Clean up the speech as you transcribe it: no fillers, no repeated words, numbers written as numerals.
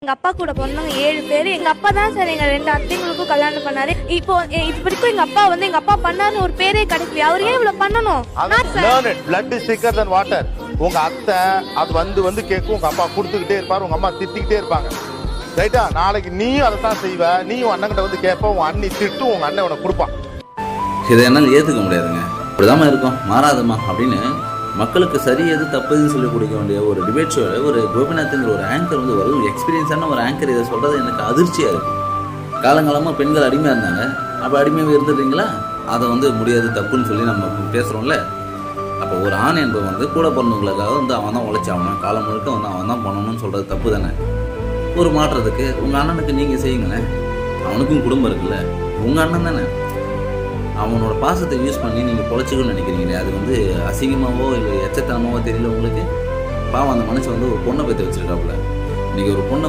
எங்க அப்பா கூட பொண்ணுங்க 7 பேர். எங்க அப்பா தான் சார் எங்க 2 அத்தைங்களுக்கும் கல்யாணம் பண்ணாரு. இப்போ வரைக்கும் எங்க அப்பா எங்க அப்பா பண்ணாருன்னு ஒரு பேரே கிடைக்கல. அவர் ஏன் இவ்வளவு பண்ணணும்? blood is thicker than water. உங்க அத்தை அது வந்து கேட்கும், உங்க அப்பா கொடுத்துக்கிட்டே இருப்பாரு, உங்க அம்மா திட்டிக்கிட்டே இருப்பாங்க. ரைட்டா? நாளைக்கு நீயும் அதை தான் செய்வ, நீயும் அண்ணன்கிட்ட வந்து கேட்ப, உங்க அண்ணி திட்டும், உங்க அண்ணன் உனக்கு கொடுப்பான். இதை என்னால் ஏற்றுக்க முடியாதுங்க. இப்படிதாம்மா இருக்கும், மாறாதம்மா அப்படின்னு மக்களுக்கு சரி எது தப்புன்னு சொல்லி கொடுக்க வேண்டிய ஒரு டிபேட் ஷோவில் ஒரு கோபிநாத்ங்கிற ஒரு ஆங்கர் வந்து ஒரு எக்ஸ்பீரியன்ஸான ஒரு ஆங்கர் இதை சொல்கிறது எனக்கு அதிர்ச்சியாக இருக்குது. காலங்காலமாக பெண்கள் அடிமையாக இருந்தாங்க, அப்போ அடிமையாக இருந்துடுறீங்களா? அதை முடியாது தப்புன்னு சொல்லி நம்ம பேசுகிறோம்ல. அப்போ ஒரு ஆண் என்பது கூட பிறந்தவங்களுக்காக அவன் தான் உழைச்சாகணும், காலம் முழுக்க அவன் தான் பண்ணணும்னு சொல்கிறது தப்பு தானே. ஒரு மாற்றத்துக்கு உங்கள் அண்ணனுக்கு நீங்கள் செய்யுங்களேன். அவனுக்கும் குடும்பம் இருக்குல்ல, உங்கள் அண்ணன் தானே. அவனோட பாசத்தை யூஸ் பண்ணி நீங்கள் பொழைச்சிக்கணும்னு நினைக்கிறீங்களே, அது அசிங்கமாவோ இல்லை எச்சத்தனமாவோ தெரியல உங்களுக்கு. பாவம் அந்த மனுஷன் ஒரு பொண்ணை பற்றி வச்சுருக்காப்புல. இன்றைக்கி ஒரு பொண்ணை